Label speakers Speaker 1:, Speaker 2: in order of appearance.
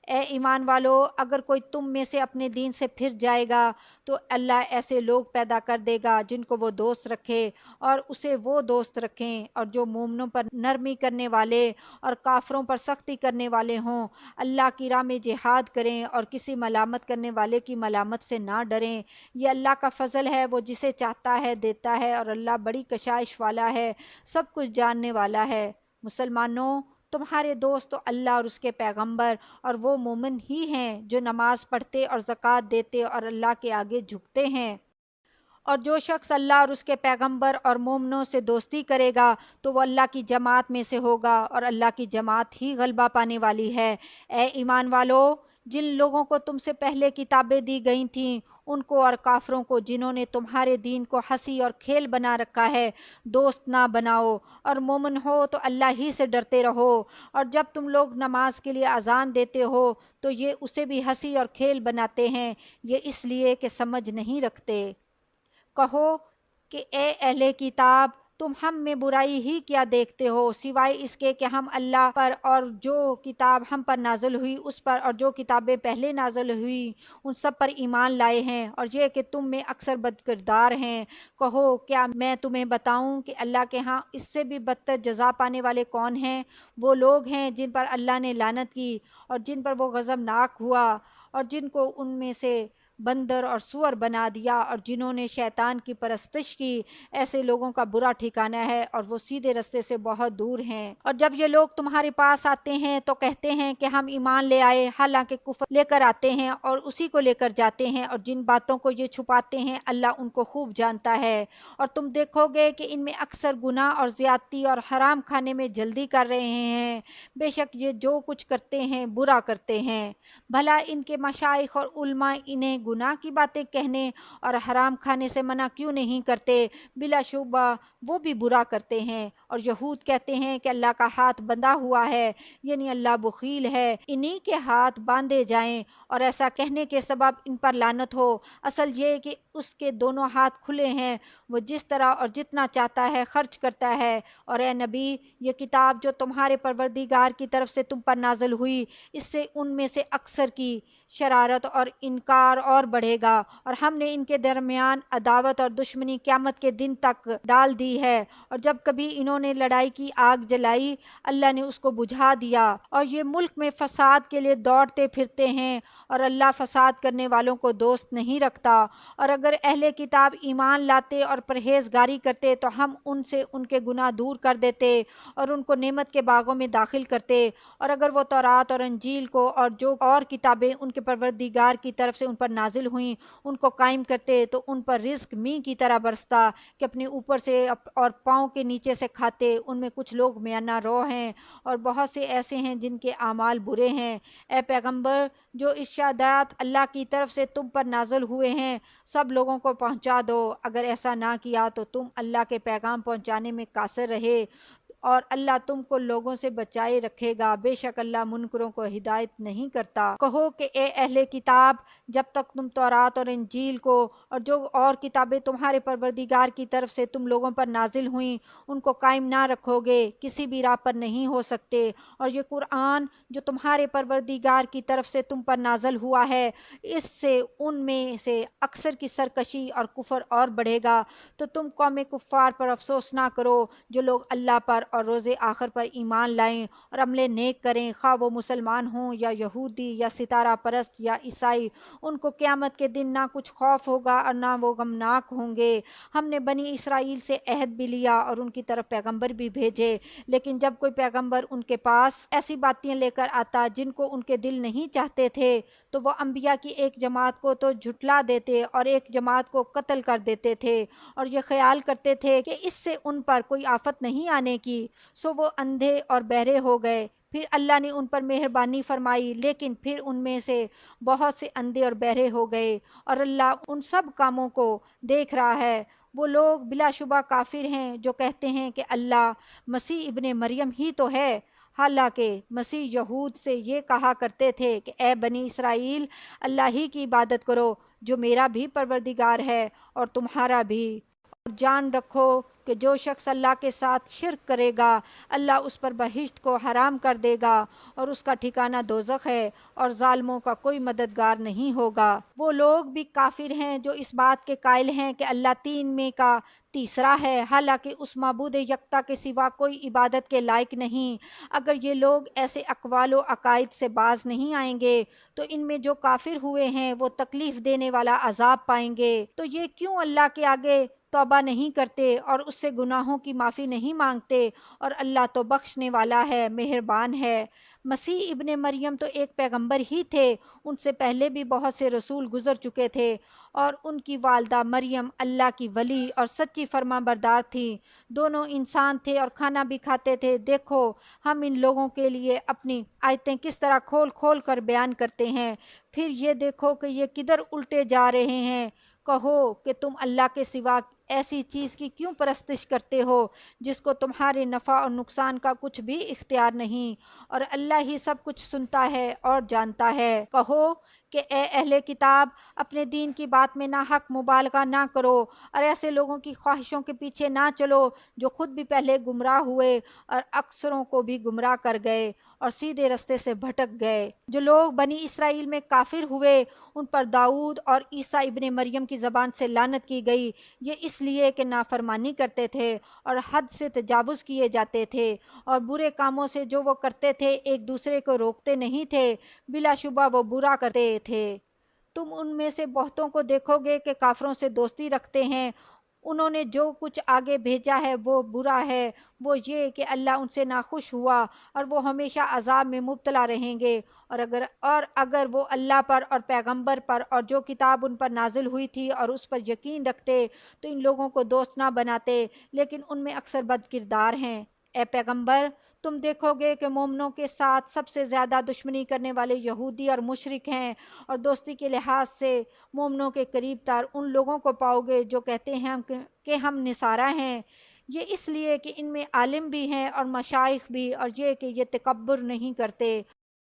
Speaker 1: اے ایمان والو، اگر کوئی تم میں سے اپنے دین سے پھر جائے گا تو اللہ ایسے لوگ پیدا کر دے گا جن کو وہ دوست رکھے اور اسے وہ دوست رکھیں، اور جو مومنوں پر نرمی کرنے والے اور کافروں پر سختی کرنے والے ہوں، اللہ کی راہ میں جہاد کریں اور کسی ملامت کرنے والے کی ملامت سے نہ ڈریں۔ یہ اللہ کا فضل ہے، وہ جسے چاہتا ہے دیتا ہے، اور اللہ بڑی کشائش والا ہے، سب کچھ جاننے والا ہے۔ مسلمانوں، تمہارے دوست تو اللہ اور اس کے پیغمبر اور وہ مومن ہی ہیں جو نماز پڑھتے اور زکوٰۃ دیتے اور اللہ کے آگے جھکتے ہیں۔ اور جو شخص اللہ اور اس کے پیغمبر اور مومنوں سے دوستی کرے گا تو وہ اللہ کی جماعت میں سے ہوگا، اور اللہ کی جماعت ہی غلبہ پانے والی ہے۔ اے ایمان والو، جن لوگوں کو تم سے پہلے کتابیں دی گئی تھیں ان کو اور کافروں کو جنہوں نے تمہارے دین کو ہنسی اور کھیل بنا رکھا ہے دوست نہ بناؤ، اور مومن ہو تو اللہ ہی سے ڈرتے رہو۔ اور جب تم لوگ نماز کے لیے اذان دیتے ہو تو یہ اسے بھی ہنسی اور کھیل بناتے ہیں، یہ اس لیے کہ سمجھ نہیں رکھتے۔ کہو کہ اے اہل کتاب، تم ہم میں برائی ہی کیا دیکھتے ہو سوائے اس کے کہ ہم اللہ پر اور جو کتاب ہم پر نازل ہوئی اس پر اور جو کتابیں پہلے نازل ہوئی ان سب پر ایمان لائے ہیں، اور یہ کہ تم میں اکثر بد کردار ہیں۔ کہو کیا میں تمہیں بتاؤں کہ اللہ کے ہاں اس سے بھی بدتر جزا پانے والے کون ہیں؟ وہ لوگ ہیں جن پر اللہ نے لعنت کی اور جن پر وہ غضبناک ہوا، اور جن کو ان میں سے بندر اور سور بنا دیا، اور جنہوں نے شیطان کی پرستش کی۔ ایسے لوگوں کا برا ٹھکانہ ہے اور وہ سیدھے رستے سے بہت دور ہیں۔ اور جب یہ لوگ تمہارے پاس آتے ہیں تو کہتے ہیں کہ ہم ایمان لے آئے، حالانکہ کفر لے کر آتے ہیں اور اسی کو لے کر جاتے ہیں، اور جن باتوں کو یہ چھپاتے ہیں اللہ ان کو خوب جانتا ہے۔ اور تم دیکھو گے کہ ان میں اکثر گناہ اور زیادتی اور حرام کھانے میں جلدی کر رہے ہیں، بے شک یہ جو کچھ کرتے ہیں برا کرتے ہیں۔ بھلا ان کے مشائخ اور علماء انہیں گناہ کی باتیں کہنے اور حرام کھانے سے منع کیوں نہیں کرتے؟ بلا شبہ وہ بھی برا کرتے ہیں۔ اور یہود کہتے ہیں کہ اللہ کا ہاتھ بندھا ہوا ہے، یعنی اللہ بخیل ہے، انہی کے ہاتھ باندھے جائیں، اور ایسا کہنے کے سبب ان پر لعنت ہو۔ اصل یہ کہ اس کے دونوں ہاتھ کھلے ہیں، وہ جس طرح اور جتنا چاہتا ہے خرچ کرتا ہے۔ اور اے نبی، یہ کتاب جو تمہارے پروردگار کی طرف سے تم پر نازل ہوئی، اس سے ان میں سے اکثر کی شرارت اور انکار اور بڑھے گا، اور ہم نے ان کے درمیان عداوت اور دشمنی قیامت کے دن تک ڈال دی ہے۔ اور جب کبھی انہوں نے لڑائی کی آگ جلائی اللہ نے اس کو بجھا دیا، اور یہ ملک میں فساد کے لیے دوڑتے پھرتے ہیں، اور اللہ فساد کرنے والوں کو دوست نہیں رکھتا۔ اور اگر اہل کتاب ایمان لاتے اور پرہیزگاری کرتے تو ہم ان سے ان کے گناہ دور کر دیتے اور ان کو نعمت کے باغوں میں داخل کرتے۔ اور اگر وہ تورات اور انجیل کو اور جو اور کتابیں ان کے پروردگار کی طرف سے ان پر نازل ہوئیں ان کو قائم کرتے تو ان پر رزق مینہ کی طرح برستا کہ اپنے اوپر سے اور پاؤں کے نیچے سے کھاتے۔ ان میں کچھ لوگ میانہ رو ہیں اور بہت سے ایسے ہیں جن کے اعمال برے ہیں۔ اے پیغمبر، جو ارشادات اللہ کی طرف سے تم پر نازل ہوئے ہیں سب لوگوں کو پہنچا دو، اگر ایسا نہ کیا تو تم اللہ کے پیغام پہنچانے میں قاصر رہے، اور اللہ تم کو لوگوں سے بچائے رکھے گا، بے شک اللہ منکروں کو ہدایت نہیں کرتا۔ کہو کہ اے اہل کتاب، جب تک تم تورات اور انجیل کو اور جو اور کتابیں تمہارے پروردگار کی طرف سے تم لوگوں پر نازل ہوئیں ان کو قائم نہ رکھو گے کسی بھی راہ پر نہیں ہو سکتے۔ اور یہ قرآن جو تمہارے پروردگار کی طرف سے تم پر نازل ہوا ہے اس سے ان میں سے اکثر کی سرکشی اور کفر اور بڑھے گا، تو تم قوم کفار پر افسوس نہ کرو جو لوگ اللہ پر اور روز آخر پر ایمان لائیں اور عمل نیک کریں، خواہ وہ مسلمان ہوں یا یہودی یا ستارہ پرست یا عیسائی، ان کو قیامت کے دن نہ کچھ خوف ہوگا اور نہ وہ غمناک ہوں گے۔ ہم نے بنی اسرائیل سے عہد بھی لیا اور ان کی طرف پیغمبر بھی بھیجے، لیکن جب کوئی پیغمبر ان کے پاس ایسی باتیں لے کر آتا جن کو ان کے دل نہیں چاہتے تھے تو وہ انبیاء کی ایک جماعت کو تو جھٹلا دیتے اور ایک جماعت کو قتل کر دیتے تھے، اور یہ خیال کرتے تھے کہ اس سے ان پر کوئی آفت نہیں آنے کی، سو وہ اندھے اور بہرے ہو گئے۔ پھر اللہ نے ان پر مہربانی فرمائی، لیکن پھر ان میں سے بہت سے اندھے اور بہرے ہو گئے، اور اللہ ان سب کاموں کو دیکھ رہا ہے۔ وہ لوگ بلا شبہ کافر ہیں جو کہتے ہیں کہ اللہ مسیح ابن مریم ہی تو ہے، حالانکہ مسیح یہود سے یہ کہا کرتے تھے کہ اے بنی اسرائیل، اللہ ہی کی عبادت کرو جو میرا بھی پروردگار ہے اور تمہارا بھی، اور جان رکھو کہ جو شخص اللہ کے ساتھ شرک کرے گا اللہ اس پر بہشت کو حرام کر دے گا اور اس کا ٹھکانہ دوزخ ہے اور ظالموں کا کوئی مددگار نہیں ہوگا۔ وہ لوگ بھی کافر ہیں جو اس بات کے قائل ہیں کہ اللہ تین میں کا تیسرا ہے، حالانکہ اس معبود یکتا کے سوا کوئی عبادت کے لائق نہیں۔ اگر یہ لوگ ایسے اقوال و عقائد سے باز نہیں آئیں گے تو ان میں جو کافر ہوئے ہیں وہ تکلیف دینے والا عذاب پائیں گے۔ تو یہ کیوں اللہ کے آگے توبہ نہیں کرتے اور اس سے گناہوں کی معافی نہیں مانگتے، اور اللہ تو بخشنے والا ہے، مہربان ہے۔ مسیح ابن مریم تو ایک پیغمبر ہی تھے، ان سے پہلے بھی بہت سے رسول گزر چکے تھے، اور ان کی والدہ مریم اللہ کی ولی اور سچی فرما بردار تھی۔ دونوں انسان تھے اور کھانا بھی کھاتے تھے۔ دیکھو ہم ان لوگوں کے لیے اپنی آیتیں کس طرح کھول کھول کر بیان کرتے ہیں، پھر یہ دیکھو کہ یہ کدھر الٹے جا رہے ہیں۔ کہو کہ تم اللہ کے سوا ایسی چیز کی کیوں پرستش کرتے ہو جس کو تمہارے نفع اور نقصان کا کچھ بھی اختیار نہیں، اور اللہ ہی سب کچھ سنتا ہے اور جانتا ہے۔ کہو کہ اے اہل کتاب، اپنے دین کی بات میں ناحق مبالغہ نہ کرو اور ایسے لوگوں کی خواہشوں کے پیچھے نہ چلو جو خود بھی پہلے گمراہ ہوئے اور اکثروں کو بھی گمراہ کر گئے اور سیدھے رستے سے بھٹک گئے۔ جو لوگ بنی اسرائیل میں کافر ہوئے ان پر داؤد اور عیسیٰ ابن مریم کی زبان سے لعنت کی گئی، یہ اس لیے کہ نافرمانی کرتے تھے اور حد سے تجاوز کیے جاتے تھے، اور برے کاموں سے جو وہ کرتے تھے ایک دوسرے کو روکتے نہیں تھے، بلا شبہ وہ برا کرتے تھے۔ تم ان میں سے بہتوں کو دیکھو گے کہ کافروں سے دوستی رکھتے ہیں، انہوں نے جو کچھ آگے بھیجا ہے وہ برا ہے، وہ یہ کہ اللہ ان سے ناخوش ہوا اور وہ ہمیشہ عذاب میں مبتلا رہیں گے۔ اور اگر وہ اللہ پر اور پیغمبر پر اور جو کتاب ان پر نازل ہوئی تھی اور اس پر یقین رکھتے تو ان لوگوں کو دوست نہ بناتے، لیکن ان میں اکثر بد کردار ہیں۔ اے پیغمبر، تم دیکھو گے کہ مومنوں کے ساتھ سب سے زیادہ دشمنی کرنے والے یہودی اور مشرک ہیں، اور دوستی کے لحاظ سے مومنوں کے قریب تر ان لوگوں کو پاؤ گے جو کہتے ہیں کہ ہم نصارہ ہیں۔ یہ اس لیے کہ ان میں عالم بھی ہیں اور مشائخ بھی، اور یہ کہ یہ تکبر نہیں کرتے۔